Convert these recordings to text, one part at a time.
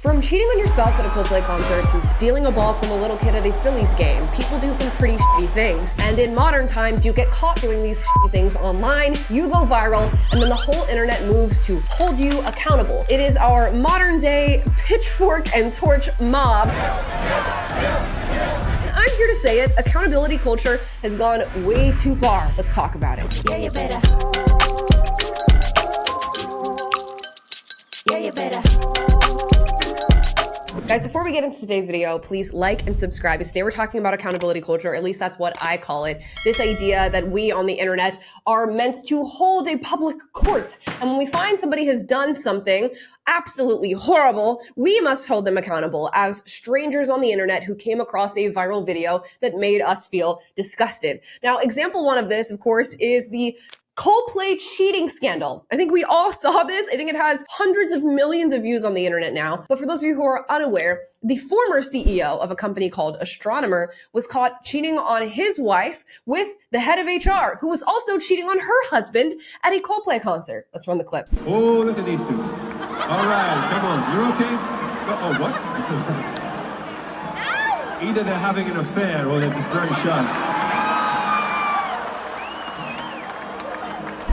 From cheating on your spouse at a Coldplay concert to stealing a ball from a little kid at a Phillies game, people do some pretty shitty things. And in modern times, you get caught doing these shitty things online, you go viral, and then the whole internet moves to hold you accountable. It is our modern day pitchfork and torch mob. I'm here to say it, accountability culture has gone way too far. Let's talk about it. Yeah, you better. Yeah, you better. Guys, before we get into today's video, please like and subscribe. Today we're talking about accountability culture, or at least that's what I call it. This idea that we on the internet are meant to hold a public court. And when we find somebody has done something absolutely horrible, we must hold them accountable as strangers on the internet who came across a viral video that made us feel disgusted. Now, example one of this, of course, is the Coldplay cheating scandal. I think we all saw this. I think it has hundreds of millions of views on the internet now. But for those of you who are unaware, the former CEO of a company called Astronomer was caught cheating on his wife with the head of HR, who was also cheating on her husband at a Coldplay concert. Let's run the clip. Oh, look at these two. All right, come on. You're okay? Oh, what? Either they're having an affair or they're just very shy.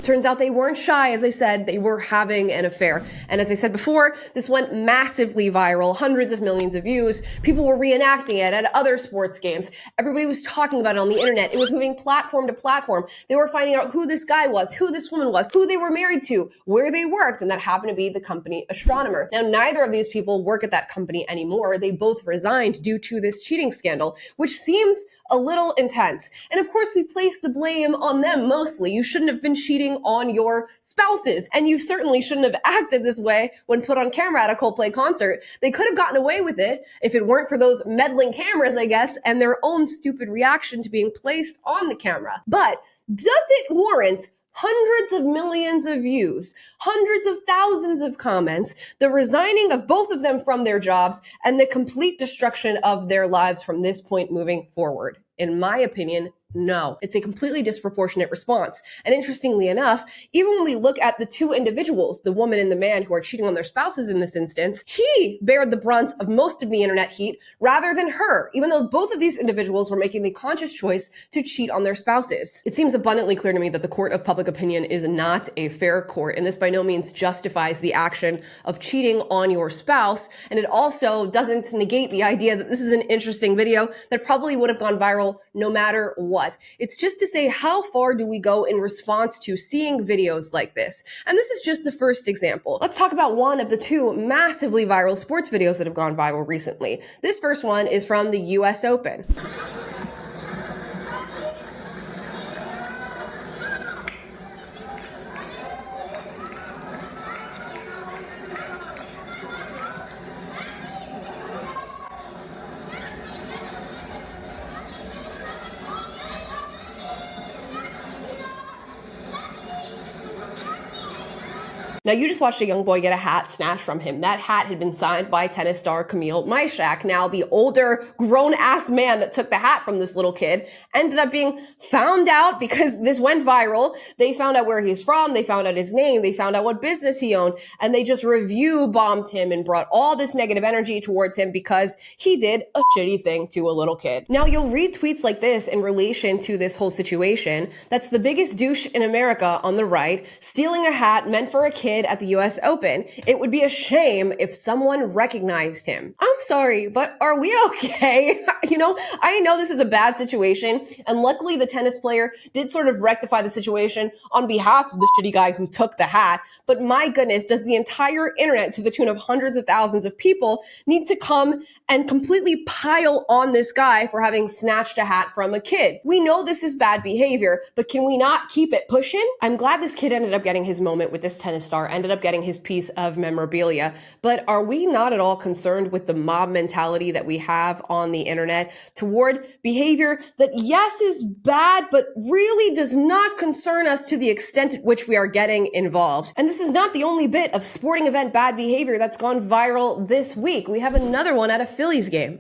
Turns out they weren't shy, as I said, they were having an affair. And as I said before, this went massively viral, hundreds of millions of views. People were reenacting it at other sports games. Everybody was talking about it on the internet. It was moving platform to platform. They were finding out who this guy was, who this woman was, who they were married to, where they worked, and that happened to be the company Astronomer. Now, neither of these people work at that company anymore. They both resigned due to this cheating scandal, which seems a little intense. And of course, we place the blame on them mostly. You shouldn't have been cheating on your spouses, and you certainly shouldn't have acted this way when put on camera at a Coldplay concert. They could have gotten away with it if it weren't for those meddling cameras, I guess, and their own stupid reaction to being placed on the camera. But does it warrant hundreds of millions of views, hundreds of thousands of comments, the resigning of both of them from their jobs, and the complete destruction of their lives from this point moving forward? In my opinion, no. It's a completely disproportionate response. And interestingly enough, even when we look at the two individuals, the woman and the man who are cheating on their spouses in this instance, he bared the brunt of most of the internet heat rather than her, even though both of these individuals were making the conscious choice to cheat on their spouses. It seems abundantly clear to me that the court of public opinion is not a fair court, and this by no means justifies the action of cheating on your spouse. And it also doesn't negate the idea that this is an interesting video that probably would have gone viral no matter what. It's just to say, how far do we go in response to seeing videos like this? And this is just the first example. Let's talk about one of the two massively viral sports videos that have gone viral recently. This first one is from the US Open. Now, you just watched a young boy get a hat snatched from him. That hat had been signed by tennis star Camille Myshak. Now, the older, grown-ass man that took the hat from this little kid ended up being found out because this went viral. They found out where he's from, they found out his name, they found out what business he owned, and they just review bombed him and brought all this negative energy towards him because he did a shitty thing to a little kid. Now, you'll read tweets like this in relation to this whole situation. That's the biggest douche in America on the right, stealing a hat meant for a kid at the US Open. It would be a shame if someone recognized him. I'm sorry, but are we okay? I know this is a bad situation, and luckily the tennis player did sort of rectify the situation on behalf of the shitty guy who took the hat. But my goodness, does the entire internet, to the tune of hundreds of thousands of people, need to come and completely pile on this guy for having snatched a hat from a kid? We know this is bad behavior, but can we not keep it pushing? I'm glad this kid ended up getting his moment with this tennis star, ended up getting his piece of memorabilia, but are we not at all concerned with the mob mentality that we have on the internet toward behavior that, yes, is bad, but really does not concern us to the extent at which we are getting involved? And this is not the only bit of sporting event bad behavior that's gone viral this week. We have another one at a Phillies game.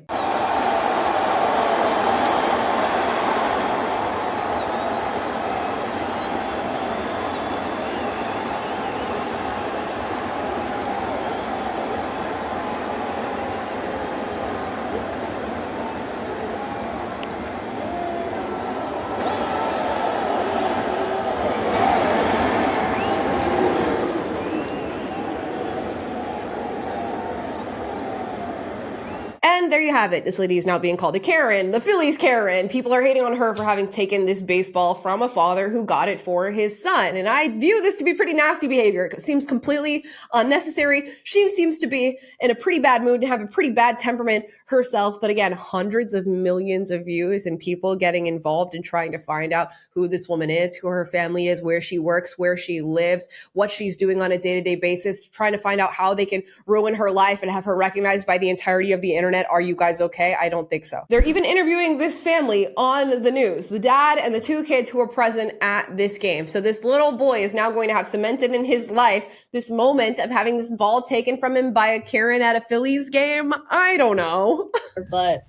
And there you have it. This lady is now being called a Karen, the Phillies Karen. People are hating on her for having taken this baseball from a father who got it for his son. And I view this to be pretty nasty behavior. It seems completely unnecessary. She seems to be in a pretty bad mood and have a pretty bad temperament herself. But again, hundreds of millions of views and people getting involved in trying to find out who this woman is, who her family is, where she works, where she lives, what she's doing on a day-to-day basis, trying to find out how they can ruin her life and have her recognized by the entirety of the internet. Are you guys okay? I don't think so. They're even interviewing this family on the news, the dad and the two kids who were present at this game. So this little boy is now going to have cemented in his life this moment of having this ball taken from him by a Karen at a Phillies game. I don't know. But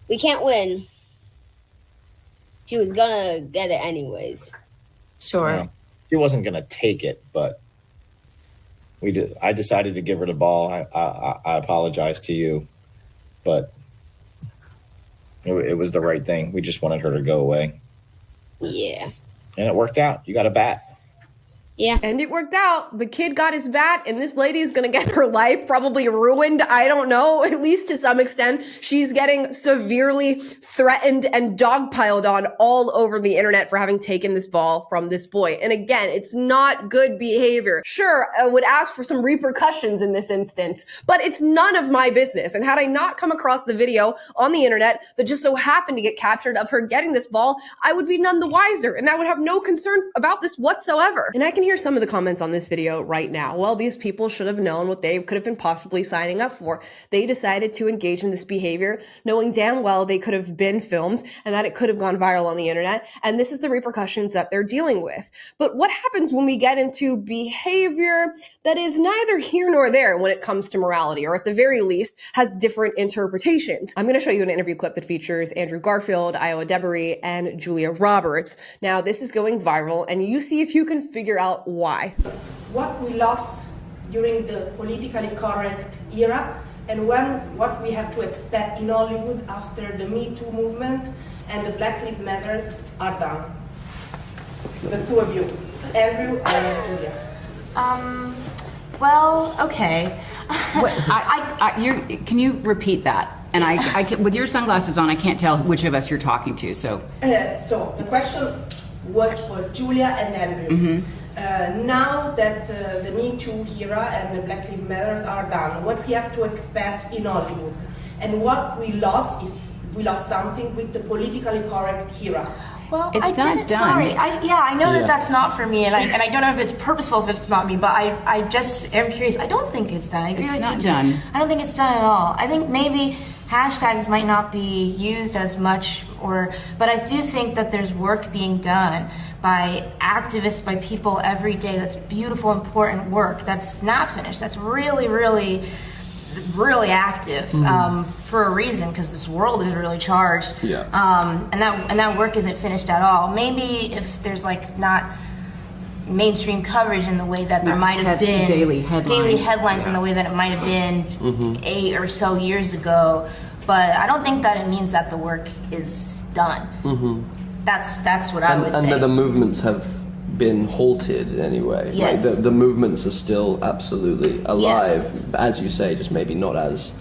we can't win. She was gonna get it anyways. Sure. Yeah. She wasn't going to take it, but I decided to give her the ball. I apologize to you, but it was the right thing. We just wanted her to go away. Yeah. And it worked out. You got a bat. Yeah. And it worked out. The kid got his bat, and this lady is going to get her life probably ruined. I don't know, at least to some extent. She's getting severely threatened and dogpiled on all over the internet for having taken this ball from this boy. And again, it's not good behavior. Sure, I would ask for some repercussions in this instance, but it's none of my business. And had I not come across the video on the internet that just so happened to get captured of her getting this ball, I would be none the wiser, and I would have no concern about this whatsoever. And I can hear some of the comments on this video right now. Well, these people should have known what they could have been possibly signing up for. They decided to engage in this behavior, knowing damn well they could have been filmed and that it could have gone viral on the internet. And this is the repercussions that they're dealing with. But what happens when we get into behavior that is neither here nor there when it comes to morality, or at the very least has different interpretations? I'm going to show you an interview clip that features Andrew Garfield, Iowa Debris, and Julia Roberts. Now, this is going viral, and you see if you can figure out why. What we lost during the politically correct era, and what we have to expect in Hollywood after the Me Too movement and the Black Lives Matters are done. The two of you, Andrew and Julia. Well, okay. Can you repeat that? And I can, with your sunglasses on, I can't tell which of us you're talking to. So So the question was for Julia and Andrew. Mm-hmm. Now that the Me Too era and the Black Lives Matters are done, what we have to expect in Hollywood, and what we lost, if we lost something with the politically correct era. Well, It's I not didn't. done. Sorry. I know Yeah. that that's not for me, and I don't know if it's purposeful if it's not me, but I just am curious. I don't think it's done. I agree It's with not you too. done. I don't think it's done at all. I think maybe hashtags might not be used as much, but I do think that there's work being done by activists, by people every day. That's beautiful, important work. That's not finished. That's really, really, really active for a reason, because this world is really charged. Yeah. And that work isn't finished at all. Maybe if there's like not mainstream coverage in the way that there might have been daily headlines. in the way that it might have been 8 or so years ago, but I don't think that it means that the work is done. That's what I would say. And that the movements have been halted anyway. Yes. Like the movements are still absolutely alive, Yes. as you say, just maybe not as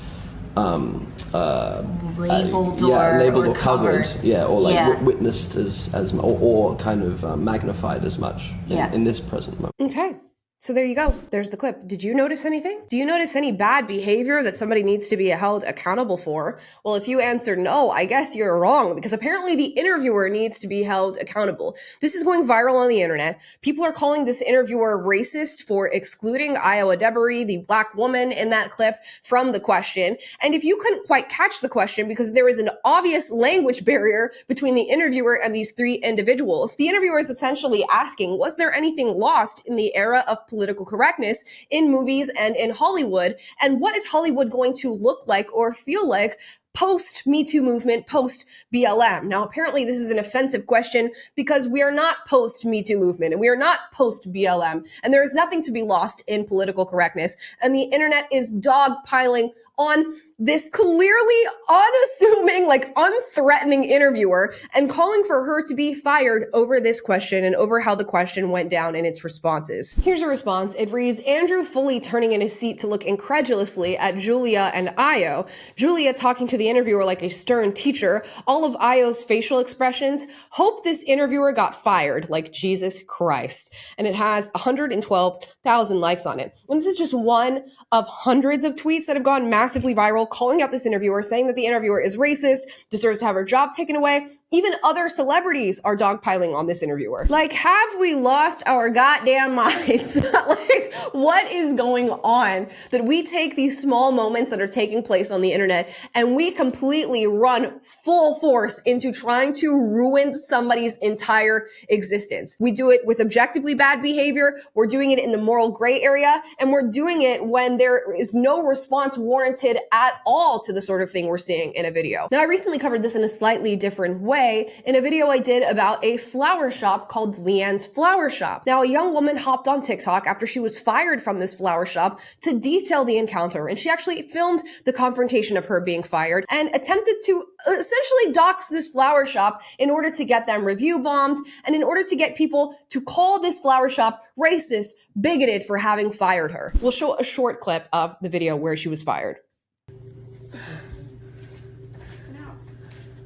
labeled labeled or or covered, covered. or like Yeah. witnessed as or kind of magnified as much in this present moment. Okay. So there you go. There's the clip. Did you notice anything? Do you notice any bad behavior that somebody needs to be held accountable for? Well, if you answered no, I guess you're wrong, because apparently the interviewer needs to be held accountable. This is going viral on the internet. People are calling this interviewer racist for excluding Iowa Debris, the black woman in that clip, from the question. And if you couldn't quite catch the question because there is an obvious language barrier between the interviewer and these three individuals, the interviewer is essentially asking, was there anything lost in the era of political correctness in movies and in Hollywood? And what is Hollywood going to look like or feel like post Me Too movement, post BLM? Now, apparently this is an offensive question because we are not post Me Too movement and we are not post BLM, and there is nothing to be lost in political correctness. And the internet is dogpiling on this clearly unassuming, like unthreatening interviewer and calling for her to be fired over this question and over how the question went down in its responses. Here's a response. It reads, Andrew fully turning in his seat to look incredulously at Julia and Io. Julia talking to the interviewer like a stern teacher. All of Io's facial expressions. Hope this interviewer got fired, like Jesus Christ. And it has 112,000 likes on it. And this is just one of hundreds of tweets that have gone massively viral calling out this interviewer, saying that the interviewer is racist, deserves to have her job taken away. Even other celebrities are dogpiling on this interviewer. Like, have we lost our goddamn minds? Like, what is going on that we take these small moments that are taking place on the internet and we completely run full force into trying to ruin somebody's entire existence? We do it with objectively bad behavior, we're doing it in the moral gray area, and we're doing it when there is no response warranted at all to the sort of thing we're seeing in a video. Now, I recently covered this in a slightly different way in a video I did about a flower shop called Leanne's Flower Shop. Now, a young woman hopped on TikTok after she was fired from this flower shop to detail the encounter, and she actually filmed the confrontation of her being fired and attempted to essentially dox this flower shop in order to get them review bombed and in order to get people to call this flower shop racist, bigoted for having fired her. We'll show a short clip of the video where she was fired.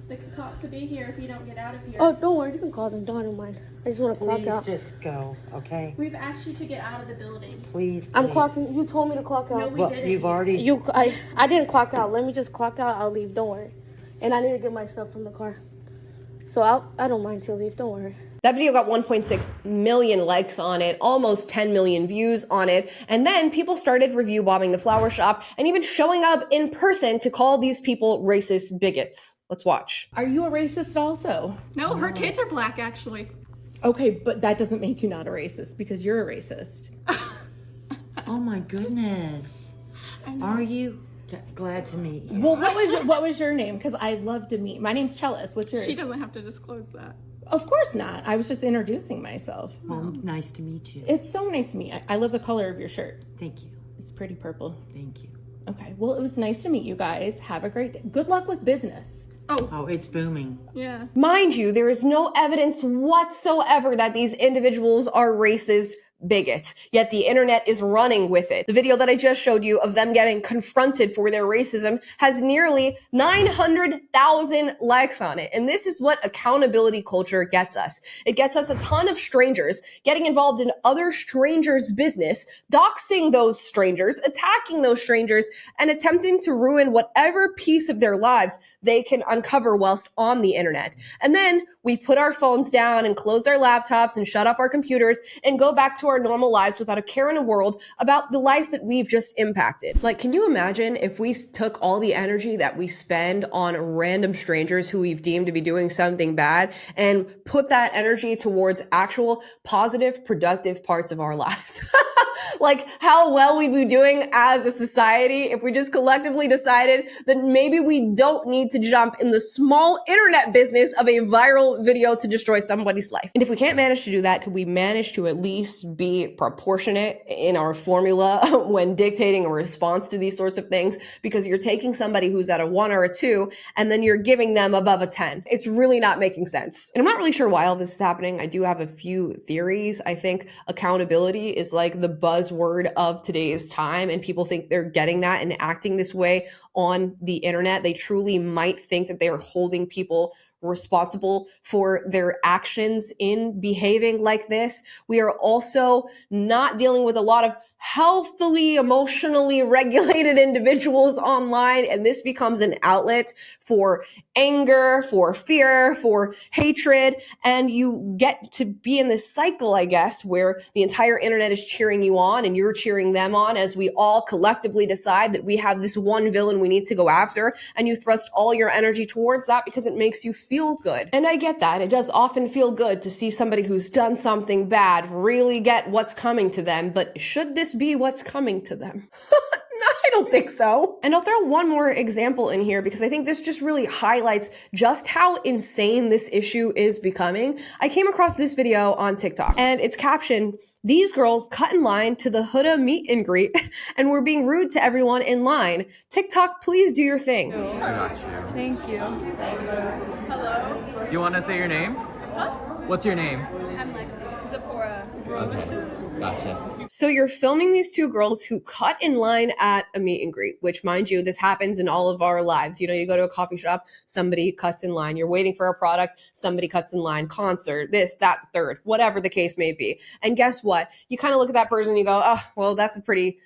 The cops will be here if you don't get out of here. Oh, don't worry. You can call them. Don't mind. I just want to clock out. Please just go, okay? We've asked you to get out of the building. Please. I'm clocking. You told me to clock out. No, we didn't. You've already. I didn't clock out. Let me just clock out. I'll leave. Don't worry. And I need to get my stuff from the car. So I don't mind to leave. Don't worry. That video got 1.6 million likes on it, almost 10 million views on it, and then people started review bombing the flower shop and even showing up in person to call these people racist bigots. Let's watch. Are you a racist also? No, her kids are black, actually. Okay, but that doesn't make you not a racist because you're a racist. Oh my goodness. Are you? Glad to meet you. Well, what was your name? Because I'd love to meet. My name's Chellis. What's yours? She doesn't have to disclose that. Of course not. I was just introducing myself. Well, nice to meet you. It's so nice to meet you. I love the color of your shirt. Thank you. It's pretty purple. Thank you. Okay, well, it was nice to meet you guys. Have a great day. Good luck with business. Oh, it's booming. Yeah. Mind you, there is no evidence whatsoever that these individuals are racist bigots, yet the internet is running with it. The video that I just showed you of them getting confronted for their racism has nearly 900,000 likes on it. And this is what accountability culture gets us. It gets us a ton of strangers getting involved in other strangers' business, doxing those strangers, attacking those strangers, and attempting to ruin whatever piece of their lives they can uncover whilst on the internet. And then we put our phones down and close our laptops and shut off our computers and go back to our normal lives without a care in the world about the life that we've just impacted. Like, can you imagine if we took all the energy that we spend on random strangers who we've deemed to be doing something bad and put that energy towards actual positive, productive parts of our lives? Like, how well we'd be doing as a society if we just collectively decided that maybe we don't need to jump in the small internet business of a viral video to destroy somebody's life. And if we can't manage to do that, could we manage to at least be proportionate in our formula when dictating a response to these sorts of things? Because you're taking somebody who's at a 1 or a 2 and then you're giving them above a 10. It's really not making sense. And I'm not really sure why all this is happening. I do have a few theories. I think accountability is like the buzzword of today's time, and people think they're getting that and acting this way on the internet. They truly might think that they are holding people responsible for their actions in behaving like this. We are also not dealing with a lot of healthily, emotionally regulated individuals online, and this becomes an outlet for anger, for fear, for hatred, and you get to be in this cycle, I guess, where the entire internet is cheering you on and you're cheering them on as we all collectively decide that we have this one villain we need to go after, and you thrust all your energy towards that because it makes you feel good. And I get that. It does often feel good to see somebody who's done something bad really get what's coming to them, but should this be what's coming to them? I don't think so. And I'll throw one more example in here because I think this just really highlights just how insane this issue is becoming. I came across this video on TikTok and it's captioned, "These girls cut in line to the Huda meet and greet and were being rude to everyone in line. TikTok, please do your thing." I got you. Thank you. Hello? Do you want to say your name? Huh? What's your name? I'm Lexi. Zipporah. Okay, gotcha. So you're filming these two girls who cut in line at a meet and greet, which, mind you, this happens in all of our lives. You know, you go to a coffee shop, somebody cuts in line. You're waiting for a product, somebody cuts in line. Concert, this, that, third, whatever the case may be. And guess what? You kind of look at that person and you go, oh, well, that's a pretty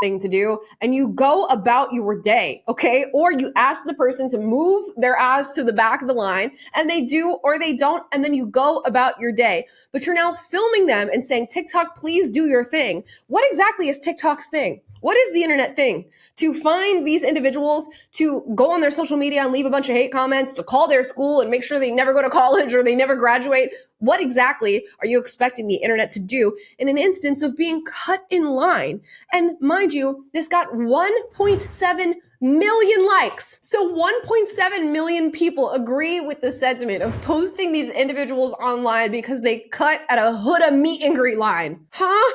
thing to do, and you go about your day, okay? Or you ask the person to move their ass to the back of the line, and they do or they don't, and then you go about your day. But you're now filming them and saying, TikTok, please do your thing. What exactly is TikTok's thing? What is the internet thing? To find these individuals, to go on their social media and leave a bunch of hate comments, to call their school and make sure they never go to college or they never graduate? What exactly are you expecting the internet to do in an instance of being cut in line? And mind you, this got 1.7 million likes. So 1.7 million people agree with the sentiment of posting these individuals online because they cut at a Huda meet and greet line. Huh?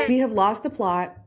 We have lost the plot.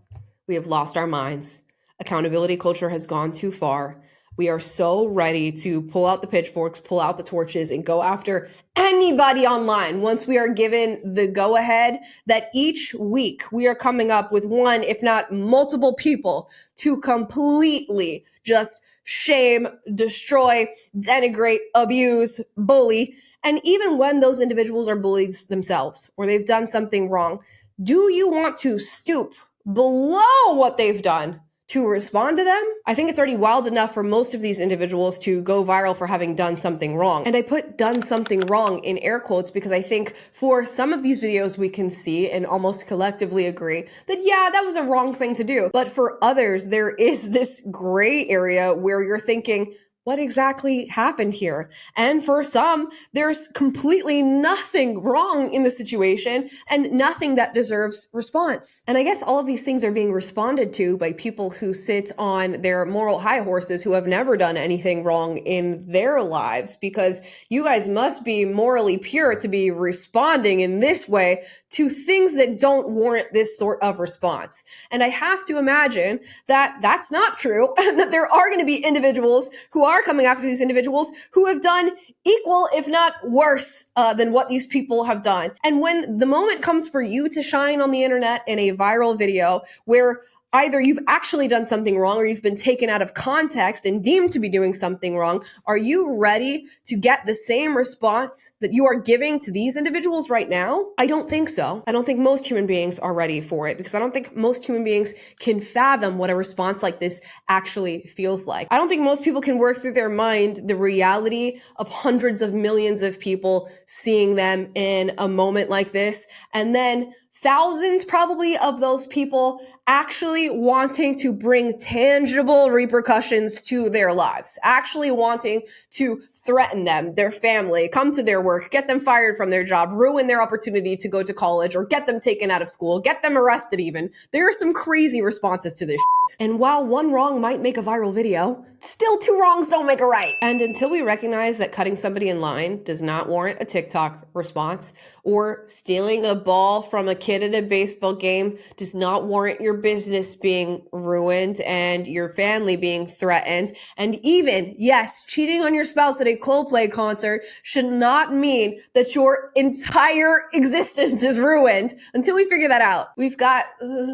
We have lost our minds. Accountability culture has gone too far. We are so ready to pull out the pitchforks, pull out the torches, and go after anybody online once we are given the go-ahead that each week we are coming up with one, if not multiple people to completely just shame, destroy, denigrate, abuse, bully. And even when those individuals are bullies themselves or they've done something wrong, do you want to stoop below what they've done to respond to them? I think it's already wild enough for most of these individuals to go viral for having done something wrong. And I put done something wrong in air quotes because I think for some of these videos we can see and almost collectively agree that, yeah, that was a wrong thing to do. But for others, there is this gray area where you're thinking, what exactly happened here? And for some, there's completely nothing wrong in the situation and nothing that deserves response. And I guess all of these things are being responded to by people who sit on their moral high horses who have never done anything wrong in their lives, because you guys must be morally pure to be responding in this way to things that don't warrant this sort of response. And I have to imagine that that's not true and that there are going to be individuals who are coming after these individuals who have done equal, if not worse, than what these people have done. And when the moment comes for you to shine on the internet in a viral video where either you've actually done something wrong or you've been taken out of context and deemed to be doing something wrong, are you ready to get the same response that you are giving to these individuals right now? I don't think so. I don't think most human beings are ready for it because I don't think most human beings can fathom what a response like this actually feels like. I don't think most people can work through their mind the reality of hundreds of millions of people seeing them in a moment like this, and then thousands probably of those people actually wanting to bring tangible repercussions to their lives, actually wanting to threaten them, their family, come to their work, get them fired from their job, ruin their opportunity to go to college, or get them taken out of school, get them arrested even. There are some crazy responses to this shit. And while one wrong might make a viral video, still two wrongs don't make a right. And until we recognize that cutting somebody in line does not warrant a TikTok response, or stealing a ball from a kid at a baseball game does not warrant your business being ruined and your family being threatened, and even, yes, cheating on your spouse at a Coldplay concert should not mean that your entire existence is ruined. Until we figure that out, we've got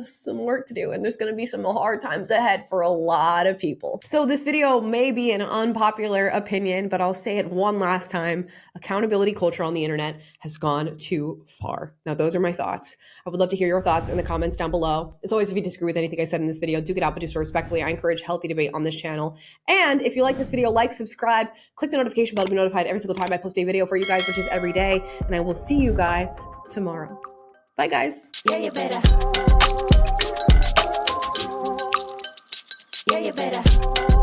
some work to do, and there's going to be some hard times ahead for a lot of people. So this video may be an unpopular opinion, but I'll say it one last time. Accountability culture on the internet has gone too far. Now, those are my thoughts. I would love to hear your thoughts in the comments down below. As always, if you disagree with anything I said in this video, do get out, but do so respectfully. I encourage healthy debate on this channel. And if you like this video, like, subscribe, click the notification bell to be notified every single time I post a video for you guys, which is every day. And I will see you guys tomorrow. Bye, guys. Yeah, you better. Yeah, you better.